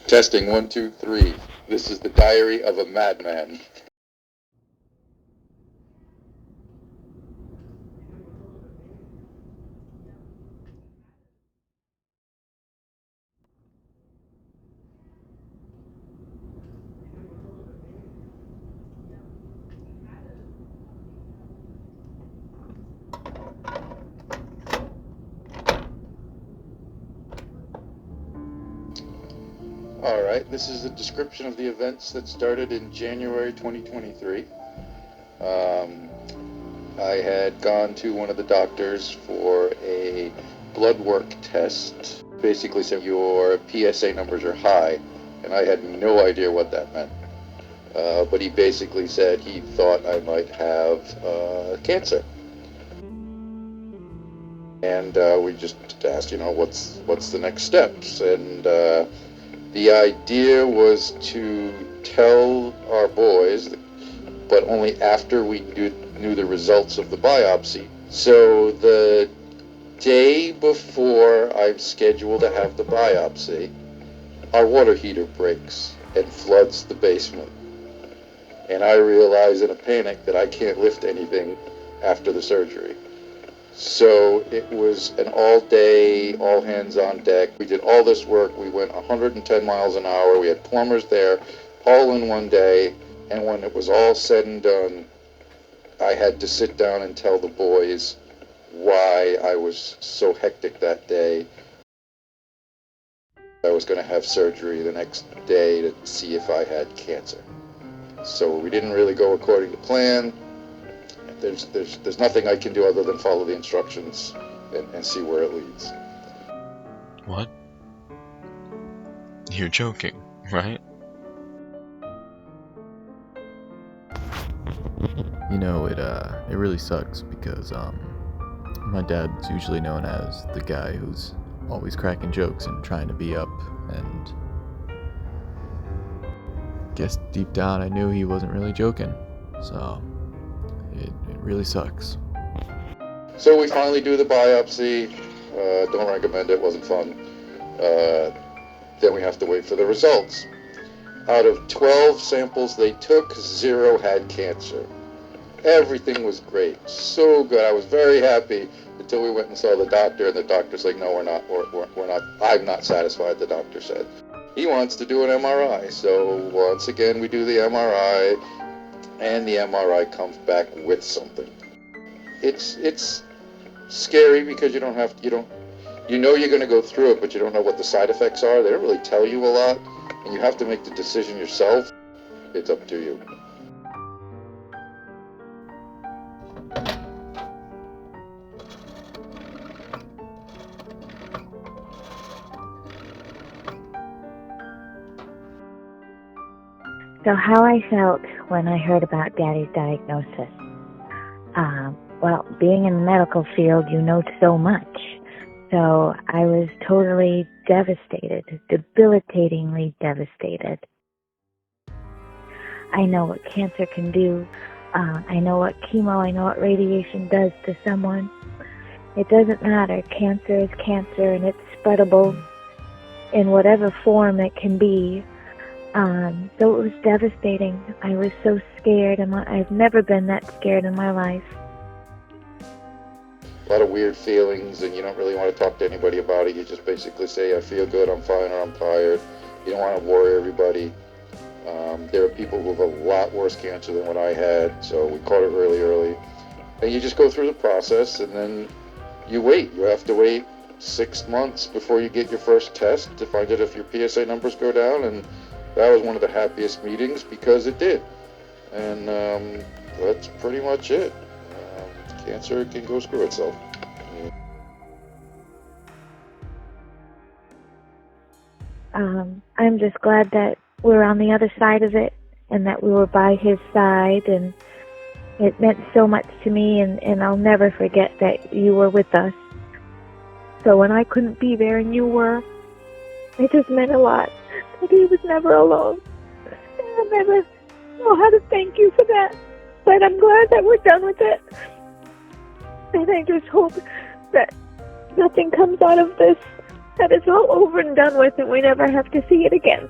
Testing 1, 2, 3. This is the diary of a madman. Alright, this is a description of the events that started in January 2023. I had gone to one of the doctors for a blood work test. Basically said your PSA numbers are high, and I had no idea what that meant. But he basically said he thought I might have cancer. And we just asked, what's the next steps? And the idea was to tell our boys, but only after we knew the results of the biopsy. So the day before I'm scheduled to have the biopsy, our water heater breaks and floods the basement. And I realize in a panic that I can't lift anything after the surgery. So it was an all-day, all-hands-on deck. We did all this work. We went 110 miles an hour. We had plumbers there all in one day. And when it was all said and done, I had to sit down and tell the boys why I was so hectic that day. I was going to have surgery the next day to see if I had cancer. So we didn't really go according to plan. There's nothing I can do other than follow the instructions and see where it leads. What? You're joking, right? It really sucks because my dad's usually known as the guy who's always cracking jokes and trying to be up, and guess deep down I knew he wasn't really joking, so it really sucks. So we finally do the biopsy. Don't recommend it, wasn't fun. Then we have to wait for the results. Out of 12 samples they took, 0 had cancer. Everything was great, so good. I was very happy until we went and saw the doctor, and the doctor's like, no, we're not. I'm not satisfied, the doctor said. He wants to do an MRI. So once again, we do the MRI, and the MRI comes back with something. It's scary because you know you're going to go through it, but you don't know what the side effects are. They don't really tell you a lot, and you have to make the decision yourself. It's up to you. So how I felt when I heard about Daddy's diagnosis. Well, being in the medical field, you know so much. So I was totally devastated, debilitatingly devastated. I know what cancer can do. I know what chemo, I know what radiation does to someone. It doesn't matter. Cancer is cancer, and it's spreadable in whatever form it can be. So it was devastating. I was so scared, and I've never been that scared in my life. A lot of weird feelings, and you don't really want to talk to anybody about it. You just basically say, I feel good, I'm fine, or I'm tired. You don't want to worry everybody. There are people who have a lot worse cancer than what I had, so we caught it really. And you just go through the process, and then you wait. You have to wait 6 months before you get your first test to find out if your PSA numbers go down, and that was one of the happiest meetings because it did. And that's pretty much it. Cancer can go screw itself. I'm just glad that we're on the other side of it and that we were by his side, and it meant so much to me, and I'll never forget that you were with us. So when I couldn't be there and you were, it just meant a lot. That he was never alone. I'll never know how to thank you for that. But I'm glad that we're done with it. And I just hope that nothing comes out of this that it's all over and done with and we never have to see it again.